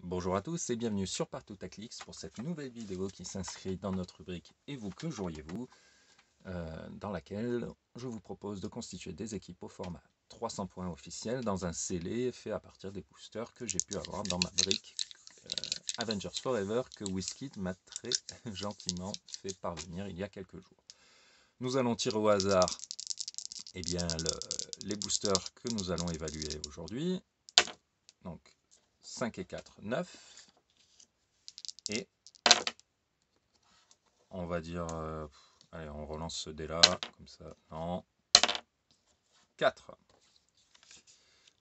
Bonjour à tous et bienvenue sur Partout à Clix pour cette nouvelle vidéo qui s'inscrit dans notre rubrique Et vous, que joueriez-vous dans laquelle je vous propose de constituer des équipes au format 300 points officiel dans un scellé fait à partir des boosters que j'ai pu avoir dans ma brique Avengers Forever que Wizkid m'a très gentiment fait parvenir il y a quelques jours. Nous allons tirer au hasard les boosters que nous allons évaluer aujourd'hui. Donc 5 et 4, 9. Et on va dire, allez, on relance ce dé là, comme ça, non, 4.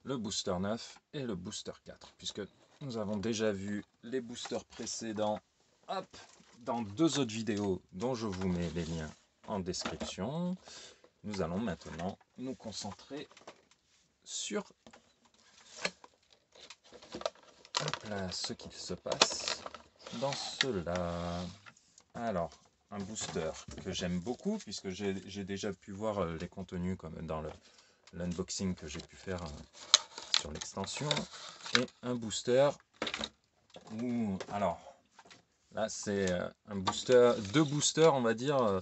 Le booster 9 et le booster 4, puisque nous avons déjà vu les boosters précédents, hop, dans deux autres vidéos dont je vous mets les liens en description. Nous allons maintenant nous concentrer sur hop là, ce qu'il se passe dans cela. Alors, un booster que j'aime beaucoup, puisque j'ai déjà pu voir les contenus comme dans l'unboxing que j'ai pu faire sur l'extension. Et un booster où, alors, là c'est un booster, deux boosters, on va dire,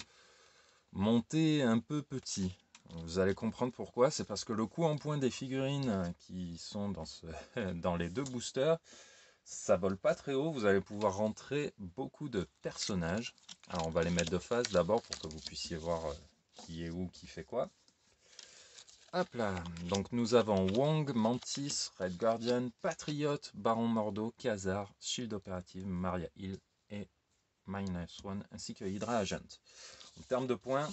montés un peu petits. Vous allez comprendre pourquoi. C'est parce que le coût en points des figurines qui sont dans les deux boosters, ça vole pas très haut. Vous allez pouvoir rentrer beaucoup de personnages. Alors on va les mettre de face d'abord pour que vous puissiez voir qui est où, qui fait quoi. Hop là, donc nous avons Wong, Mantis, Red Guardian, Patriot, Baron Mordo, Khazar, Shield Operative, Maria Hill et -1 ainsi que Hydra Agent. En termes de points,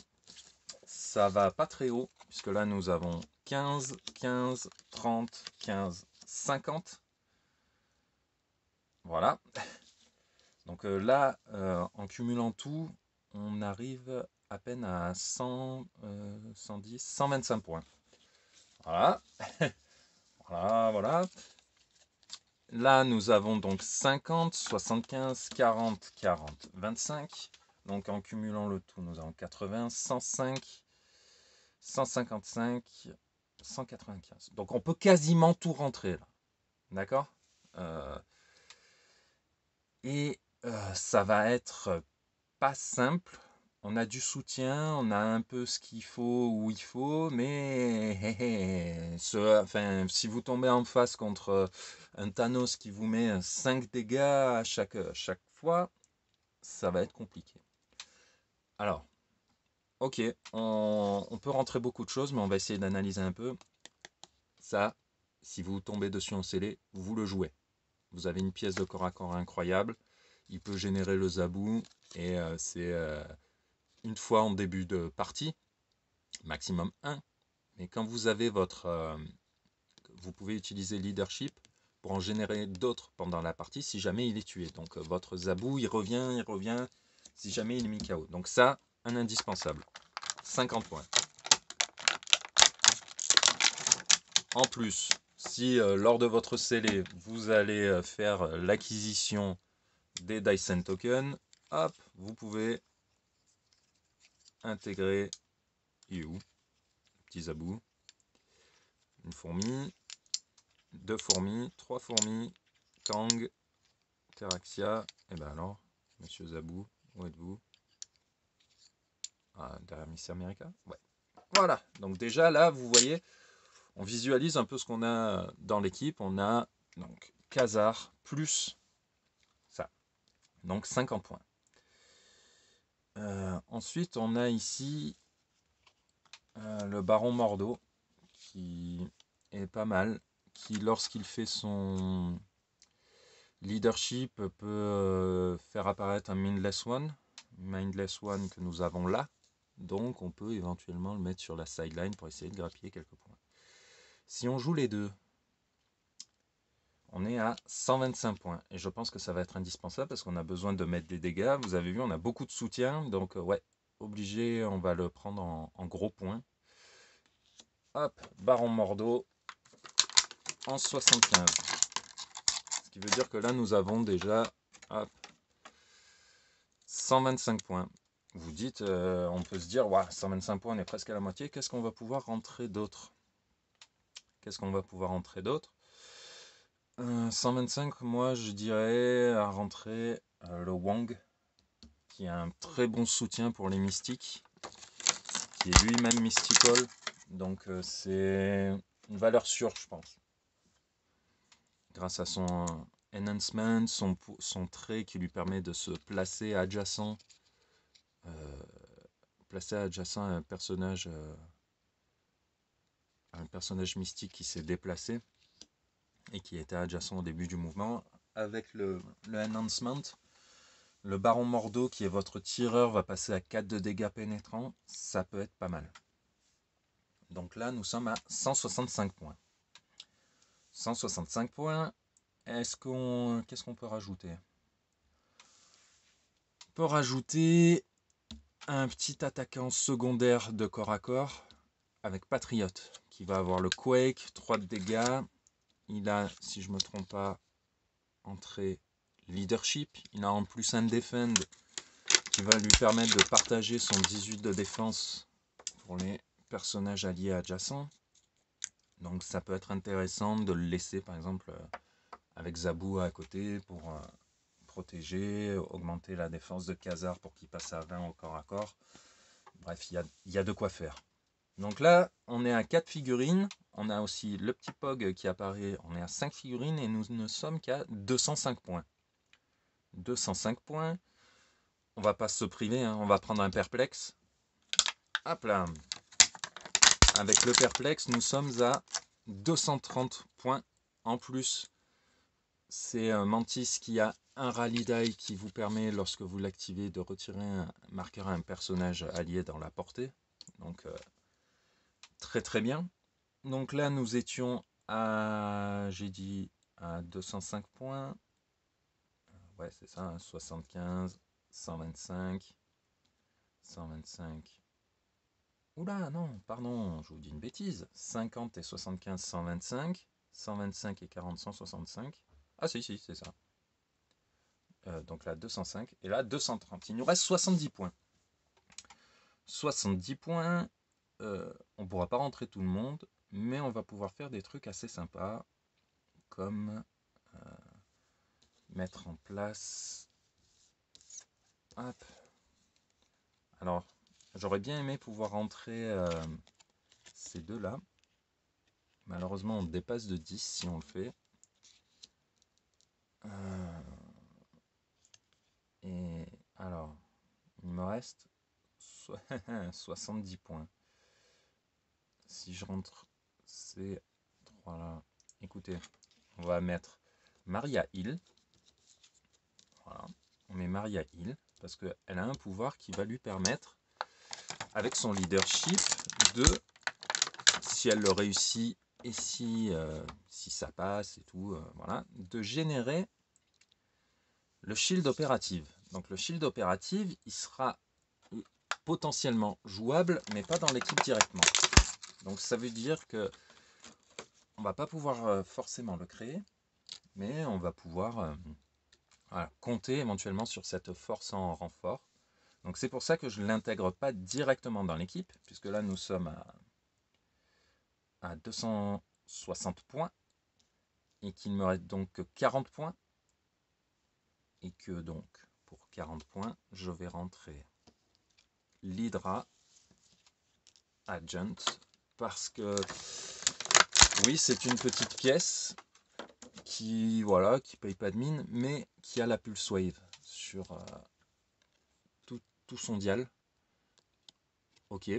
ça va pas très haut puisque là nous avons 15, 15, 30, 15, 50. Voilà. Donc là, en cumulant tout, on arrive à peine à 100, 110, 125 points. Voilà. Voilà, voilà. Là, nous avons donc 50, 75, 40, 40, 25. Donc en cumulant le tout, nous avons 80, 105, 155, 195. Donc on peut quasiment tout rentrer là. D'accord ça va être pas simple. On a du soutien, on a un peu ce qu'il faut où il faut, mais enfin, si vous tombez en face contre un Thanos qui vous met 5 dégâts à chaque fois, ça va être compliqué. Alors, ok, on peut rentrer beaucoup de choses, mais on va essayer d'analyser un peu. Ça, si vous tombez dessus en scellé, vous le jouez. Vous avez une pièce de corps à corps incroyable, il peut générer le zabou, et c'est une fois en début de partie, maximum 1. Mais quand vous avez vous pouvez utiliser leadership pour en générer d'autres pendant la partie si jamais il est tué. Donc votre zabou, il revient si jamais il est mis KO. Donc ça, un indispensable. 50 points. En plus, si lors de votre scellé, vous allez faire l'acquisition des Dyson Tokens, hop, vous pouvez intégrer petit zabou, une fourmi, 2 fourmis, 3 fourmis, Kang, Teraxia, et ben alors, monsieur Zabou, où êtes-vous? Ah, derrière Miss America? Ouais. Voilà, donc déjà là, vous voyez, on visualise un peu ce qu'on a dans l'équipe. On a donc Khazar plus ça, donc 50 points. Ensuite, on a ici le Baron Mordo, qui est pas mal, qui lorsqu'il fait son leadership peut faire apparaître un Mindless One que nous avons là, donc on peut éventuellement le mettre sur la sideline pour essayer de grappiller quelques points. Si on joue les deux, on est à 125 points, et je pense que ça va être indispensable parce qu'on a besoin de mettre des dégâts. Vous avez vu, on a beaucoup de soutien, donc ouais, obligé, on va le prendre en gros points. Hop, Baron Mordo en 75. Ce qui veut dire que là, nous avons déjà hop, 125 points. Vous dites, on peut se dire, ouais, 125 points, on est presque à la moitié. Qu'est-ce qu'on va pouvoir rentrer d'autre? Qu'est-ce qu'on va pouvoir rentrer d'autre? 125, moi je dirais à rentrer le Wang, qui a un très bon soutien pour les mystiques, qui est lui-même mystical. Donc c'est une valeur sûre, je pense. Grâce à son enhancement, son trait qui lui permet de se placer adjacent à un personnage mystique qui s'est déplacé et qui était adjacent au début du mouvement. Avec le enhancement, le Baron Mordo, qui est votre tireur, va passer à 4 de dégâts pénétrants. Ça peut être pas mal. Donc là, nous sommes à 165 points. 165 points. Qu'est-ce qu'on peut rajouter? On peut rajouter un petit attaquant secondaire de corps à corps avec Patriote, qui va avoir le Quake, 3 de dégâts. Il a, si je ne me trompe pas, entrée Leadership. Il a en plus un Defend qui va lui permettre de partager son 18 de défense pour les personnages alliés adjacents. Donc ça peut être intéressant de le laisser par exemple avec Zabou à côté pour protéger, augmenter la défense de Khazar pour qu'il passe à 20 au corps à corps. Bref, il y a de quoi faire. Donc là, on est à 4 figurines. On a aussi le petit Pog qui apparaît. On est à 5 figurines et nous ne sommes qu'à 205 points. 205 points. On va pas se priver, hein. On va prendre un perplexe. Hop là. Avec le perplexe, nous sommes à 230 points en plus. C'est un Mantis qui a un Rally Die qui vous permet, lorsque vous l'activez, de retirer un marqueur à un personnage allié dans la portée. Donc très très bien. Donc là nous étions à, j'ai dit, à 205 points. Ouais c'est ça, hein, 75, 125, 125. Oula non, pardon, je vous dis une bêtise. 50 et 75, 125. 125 et 40, 165. Ah si, c'est ça. Donc là 205 et là 230. Il nous reste 70 points. 70 points, on ne pourra pas rentrer tout le monde, mais on va pouvoir faire des trucs assez sympas, comme mettre en place... Hop. Alors, j'aurais bien aimé pouvoir rentrer ces deux-là. Malheureusement, on dépasse de 10 si on le fait. Et alors, il me reste 70 points. Si je rentre ces trois-là, écoutez, on va mettre Maria Hill. Voilà, on met Maria Hill parce qu'elle a un pouvoir qui va lui permettre, avec son leadership, de, si elle le réussit et si ça passe et tout, voilà, de générer le shield opérative. Donc le shield opérative, il sera potentiellement jouable, mais pas dans l'équipe directement. Donc ça veut dire que on va pas pouvoir forcément le créer, mais on va pouvoir voilà, compter éventuellement sur cette force en renfort. Donc c'est pour ça que je ne l'intègre pas directement dans l'équipe, puisque là nous sommes à 260 points, et qu'il me reste donc que 40 points, et que donc pour 40 points, je vais rentrer l'Hydra Agent, parce que oui, c'est une petite pièce qui, voilà, qui paye pas de mine, mais qui a la Pulse Wave sur tout son dial. Ok,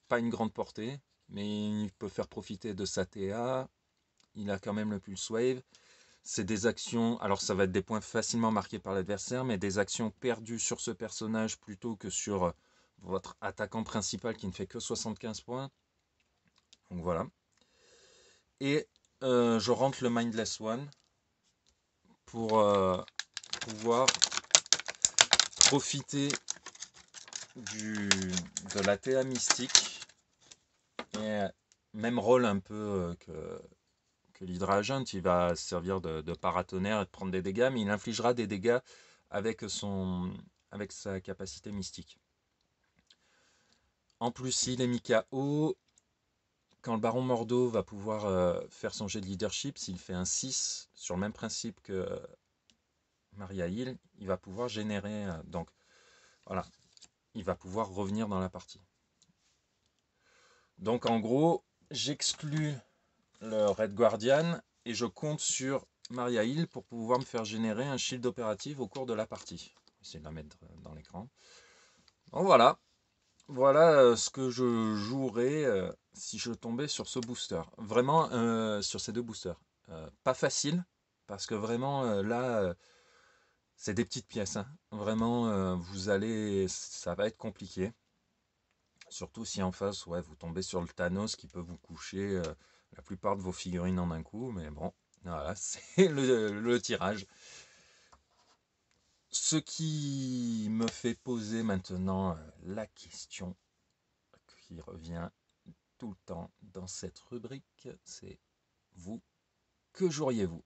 pas une grande portée, mais il peut faire profiter de sa TA. Il a quand même le Pulse Wave. C'est des actions, alors ça va être des points facilement marqués par l'adversaire, mais des actions perdues sur ce personnage plutôt que sur votre attaquant principal qui ne fait que 75 points. Donc voilà. Et je rentre le Mindless One pour pouvoir profiter de la TA mystique. Et même rôle un peu que l'Hydra Agent, il va servir de paratonnerre et de prendre des dégâts, mais il infligera des dégâts avec sa capacité mystique. En plus, s'il est mis KO, quand le baron Mordo va pouvoir faire son jet de leadership, s'il fait un 6 sur le même principe que Maria Hill, il va pouvoir générer, donc voilà, il va pouvoir revenir dans la partie. Donc en gros, j'exclus le Red Guardian et je compte sur Maria Hill pour pouvoir me faire générer un shield opératif au cours de la partie. Essayer de la mettre dans l'écran. Donc voilà, voilà ce que je jouerais si je tombais sur ce booster. Vraiment sur ces deux boosters. Pas facile, parce que vraiment là, c'est des petites pièces. Hein. Vraiment, vous allez, ça va être compliqué. Surtout si en face, ouais, vous tombez sur le Thanos qui peut vous coucher la plupart de vos figurines en un coup. Mais bon, voilà, c'est le tirage. Ce qui me fait poser maintenant la question qui revient tout le temps dans cette rubrique, c'est vous, que joueriez-vous?